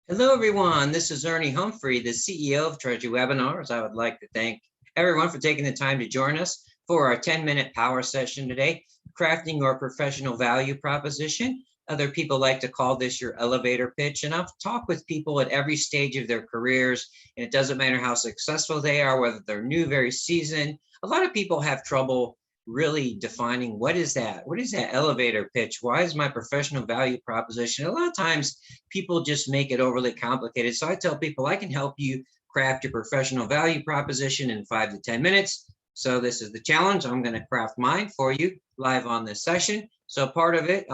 Hello, everyone. This is Ernie Humphrey, the CEO of Treasury Webinars. I would like to thank everyone for taking the time to join us for our 10-minute power session today, crafting your professional value proposition. Other people like to call this your elevator pitch, and I've talked with people at every stage of their careers, and it doesn't matter how successful they are, whether they're new, very seasoned. A lot of people have trouble really defining what is that? What is that elevator pitch? Why is my professional value proposition? A lot of times people just make it overly complicated. So I tell people I can help you craft your professional value proposition in 5 to 10 minutes. So this is the challenge. I'm going to craft mine for you live on this session. So part of it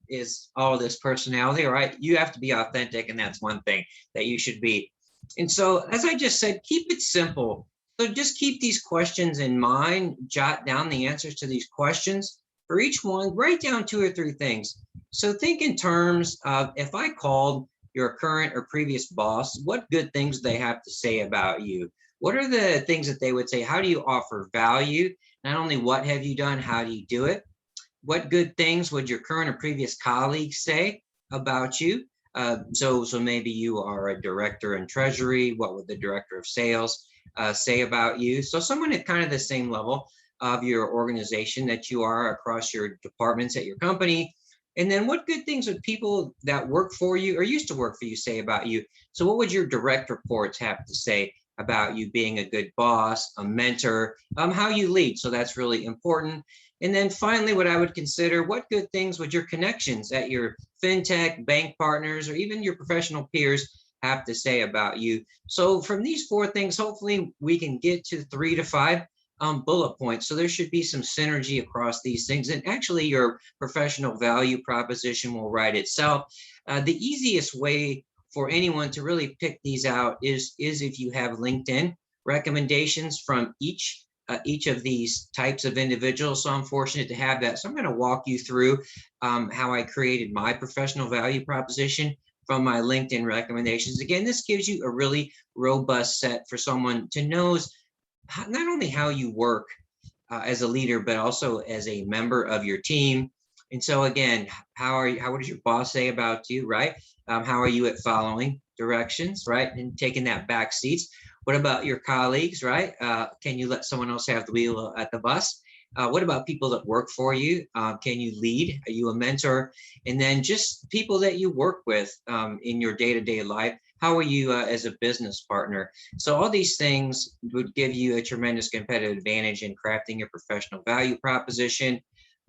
is all this personality, all right? You have to be authentic, and that's one thing that you should be. And so, as I just said, keep it simple. So just keep these questions in mind, jot down the answers to these questions. For each one, write down 2 or 3 things. So think in terms of, if I called your current or previous boss, what good things do they have to say about you? What are the things that they would say? How do you offer value? Not only what have you done, how do you do it? What good things would your current or previous colleagues say about you? So maybe you are a director in treasury. What would the director of sales say about you? So someone at kind of the same level of your organization that you are across your departments at your company. And then what good things would people that work for you or used to work for you say about you? So what would your direct reports have to say about you being a good boss, a mentor, how you lead? So that's really important. And then finally, what I would consider, what good things would your connections at your fintech, bank partners, or even your professional peers have to say about you? So from these 4 things, hopefully we can get to 3 to 5 bullet points. So there should be some synergy across these things. And actually your professional value proposition will write itself. The easiest way for anyone to really pick these out is if you have LinkedIn recommendations from each of these types of individuals. So I'm fortunate to have that. So I'm going to walk you through how I created my professional value proposition from my LinkedIn recommendations. Again, this gives you a really robust set for someone to know not only how you work as a leader, but also as a member of your team. And so again, what does your boss say about you, right? How are you at following directions, right? And taking that back seats. What about your colleagues, right? Can you let someone else have the wheel at the bus? What about people that work for you? Can you lead? Are you a mentor? And then just people that you work with in your day-to-day life. How are you as a business partner? So all these things would give you a tremendous competitive advantage in crafting your professional value proposition.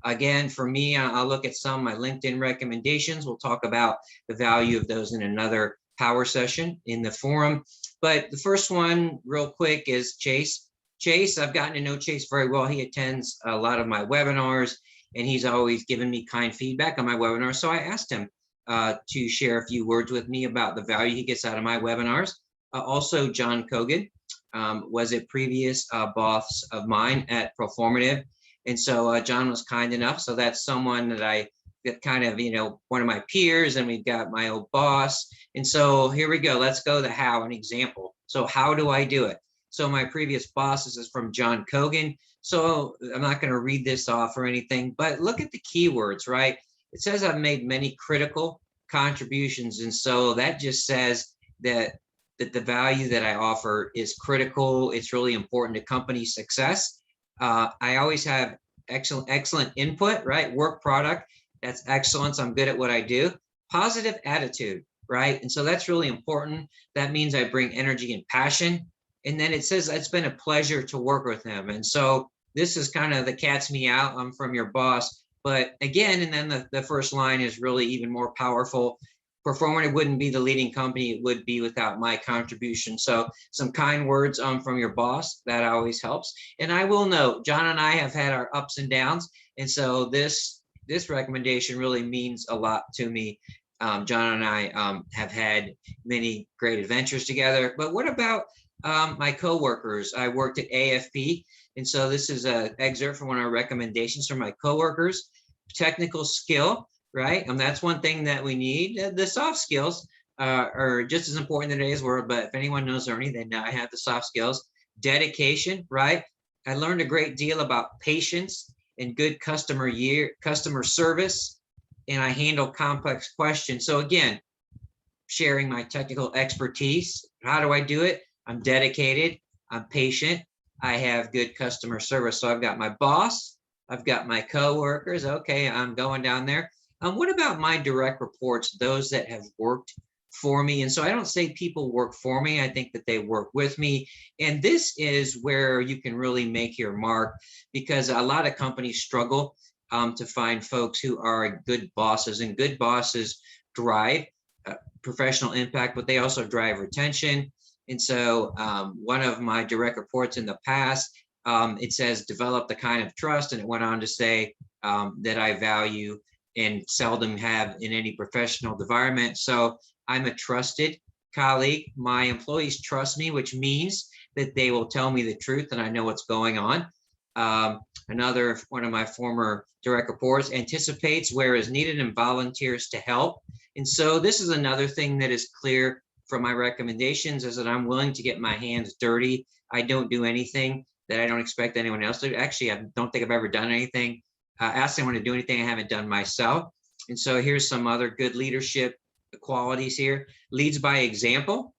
Again, for me, I'll look at some of my LinkedIn recommendations. We'll talk about the value of those in another power session in the forum. But the first one, real quick, is Chase. Chase, I've gotten to know Chase very well. He attends a lot of my webinars, and he's always given me kind feedback on my webinars. So I asked him to share a few words with me about the value he gets out of my webinars. Also, John Cogan was a previous boss of mine at Performative. And so John was kind enough. So that's someone that I get kind of, one of my peers, and we've got my old boss. And so here we go. Let's go to how, an example. So how do I do it? So my previous boss, this is from John Cogan. So I'm not going to read this off or anything, but look at the keywords, right? It says I've made many critical contributions. And so that just says that the value that I offer is critical. It's really important to company success. I always have excellent input, right? Work product, that's excellence. I'm good at what I do. Positive attitude, right? And so that's really important. That means I bring energy and passion. And then it says it's been a pleasure to work with him. And so this is kind of the cat's me out. I'm from your boss. But again, and then the first line is really even more powerful. Performative wouldn't be the leading company it would be without my contribution. So some kind words from your boss, that always helps. And I will note, John and I have had our ups and downs. And so this recommendation really means a lot to me. John and I have had many great adventures together. But what about my coworkers? I worked at AFP. And so this is an excerpt from one of our recommendations from my coworkers. Technical skill, right? And that's one thing that we need. The soft skills are just as important in today's world, but if anyone knows Ernie, then I have the soft skills. Dedication, right? I learned a great deal about patience and good customer service, and I handle complex questions. So again, sharing my technical expertise. How do I do it? I'm dedicated. I'm patient. I have good customer service. So I've got my boss. I've got my coworkers. Okay, I'm going down there. What about my direct reports, those that have worked for me? And so I don't say people work for me. I think that they work with me. And this is where you can really make your mark, because a lot of companies struggle to find folks who are good bosses, and good bosses drive professional impact, but they also drive retention. And so one of my direct reports in the past, it says develop the kind of trust, and it went on to say that I value and seldom have in any professional environment. So I'm a trusted colleague. My employees trust me, which means that they will tell me the truth and I know what's going on. Another one of my former direct reports anticipates where is needed and volunteers to help. And so this is another thing that is clear from my recommendations, is that I'm willing to get my hands dirty. I don't do anything that I don't expect anyone else to do. Actually, I don't think I've ever done anything, asked anyone to do anything I haven't done myself. And so here's some other good leadership qualities here. Leads by example,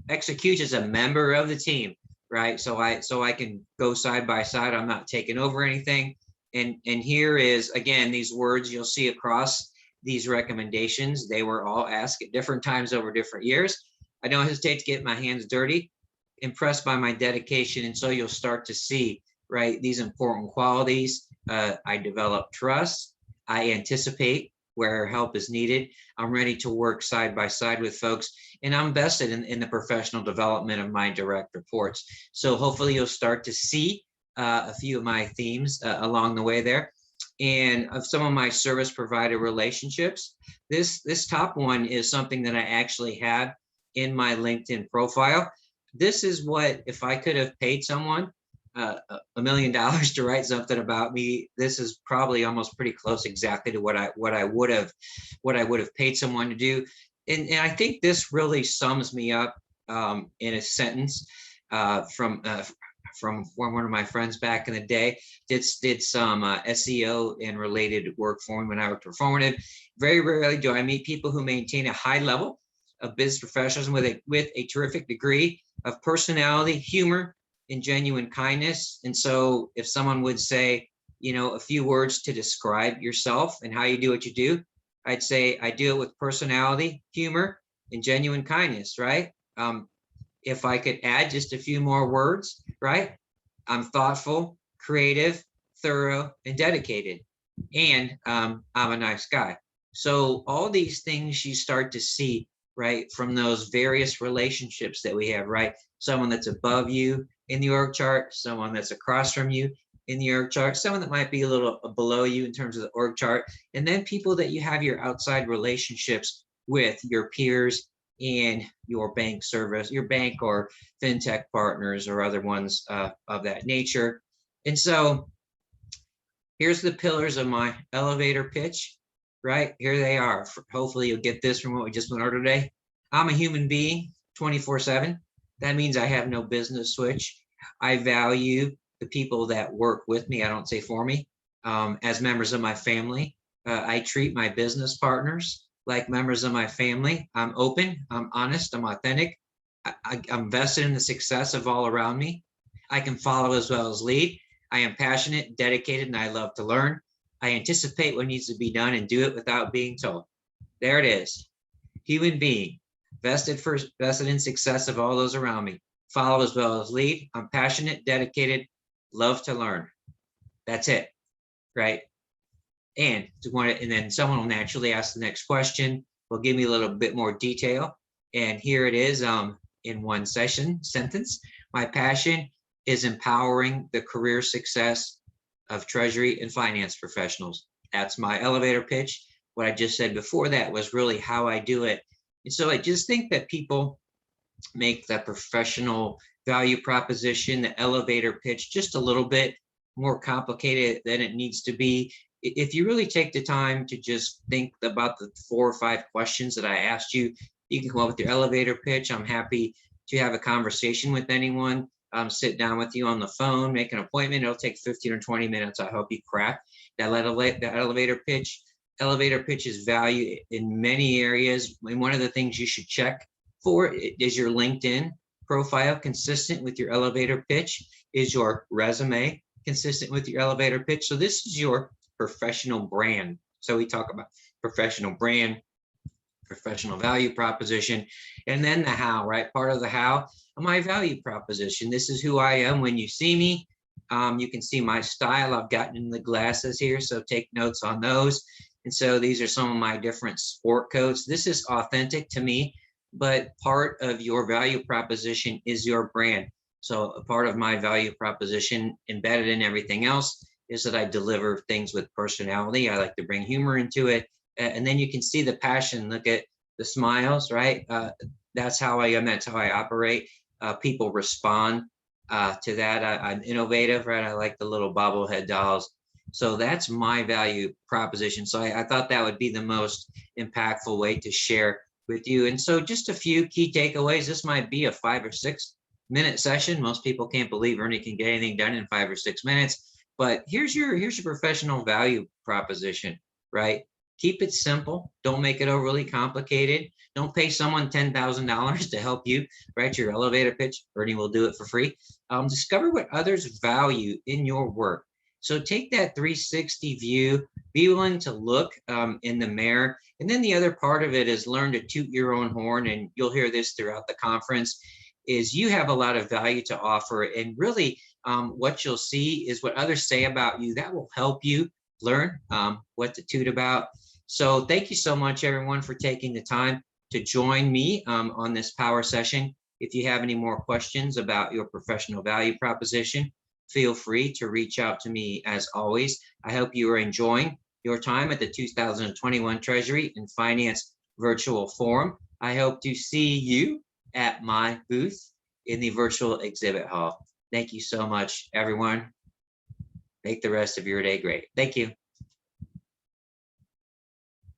executes as a member of the team, right? So I can go side by side. I'm not taking over anything. And here is, again, these words you'll see across these recommendations. They were all asked at different times over different years. I don't hesitate to get my hands dirty, impressed by my dedication. And so you'll start to see, right, these important qualities. I develop trust. I anticipate where help is needed. I'm ready to work side by side with folks, and I'm vested in the professional development of my direct reports. So hopefully you'll start to see a few of my themes along the way there. And of some of my service provider relationships, this top one is something that I actually had in my LinkedIn profile. This is what, if I could have paid someone $1 million to write something about me, this is probably almost pretty close exactly to what I would have paid someone to do. And I think this really sums me up in a sentence from one of my friends back in the day. Did some SEO and related work for me when I was performative. Very rarely do I meet people who maintain a high level of business professionalism with a terrific degree of personality, humor, and genuine kindness. And so if someone would say, a few words to describe yourself and how you do what you do, I'd say I do it with personality, humor, and genuine kindness, right? If I could add just a few more words, right? I'm thoughtful, creative, thorough, and dedicated. And I'm a nice guy. So all these things you start to see, right, from those various relationships that we have, right? Someone that's above you in the org chart, someone that's across from you in the org chart, someone that might be a little below you in terms of the org chart, and then people that you have your outside relationships with, your peers and your bank service, your bank or fintech partners or other ones of that nature. And so here's the pillars of my elevator pitch, right? Here they are. Hopefully you'll get this from what we just went over today. I'm a human being 24/7. That means I have no business switch. I value the people that work with me. I don't say for me. As members of my family, I treat my business partners like members of my family. I'm open, I'm honest, I'm authentic. I'm vested in the success of all around me. I can follow as well as lead. I am passionate, dedicated, and I love to learn. I anticipate what needs to be done and do it without being told. There it is. Human being, vested in success of all those around me. Follow as well as lead. I'm passionate, dedicated, love to learn. That's it, right? And then someone will naturally ask the next question. Will give me a little bit more detail. And here it is in one sentence. My passion is empowering the career success of treasury and finance professionals. That's my elevator pitch. What I just said before that was really how I do it. And so I just think that people make the professional value proposition, the elevator pitch, just a little bit more complicated than it needs to be. If you really take the time to just think about the 4 or 5 questions that I asked you, you can come up with your elevator pitch. I'm happy to have a conversation with anyone, sit down with you on the phone, make an appointment. It'll take 15 or 20 minutes. I hope you crack that elevator pitch. elevator pitch's value in many areas. And one of the things you should check for is your LinkedIn profile consistent with your elevator pitch? Is your resume consistent with your elevator pitch? So this is your professional brand. So we talk about professional brand, professional value proposition, and then the how, right? Part of the how, my value proposition. This is who I am when you see me. You can see my style. I've gotten in the glasses here, so take notes on those. And so these are some of my different sport coats. This is authentic to me, but part of your value proposition is your brand. So a part of my value proposition embedded in everything else is that I deliver things with personality. I like to bring humor into it. And then you can see the passion. Look at the smiles, right? That's how I am. That's how I operate. People respond to that. I'm innovative, right? I like the little bobblehead dolls. So that's my value proposition. So I thought that would be the most impactful way to share with you. And so just a few key takeaways. This might be a 5 or 6 minute session. Most people can't believe Ernie can get anything done in 5 or 6 minutes. But here's your professional value proposition, right? Keep it simple. Don't make it overly complicated. Don't pay someone $10,000 to help you write your elevator pitch. Ernie will do it for free. Discover what others value in your work. So take that 360 view, be willing to look in the mirror. And then the other part of it is learn to toot your own horn. And you'll hear this throughout the conference, is you have a lot of value to offer. And really what you'll see is what others say about you. That will help you learn what to toot about. So thank you so much, everyone, for taking the time to join me on this power session. If you have any more questions about your professional value proposition, feel free to reach out to me as always. I hope you are enjoying your time at the 2021 Treasury and Finance Virtual Forum. I hope to see you at my booth in the virtual exhibit hall. Thank you so much, everyone. Make the rest of your day great. Thank you.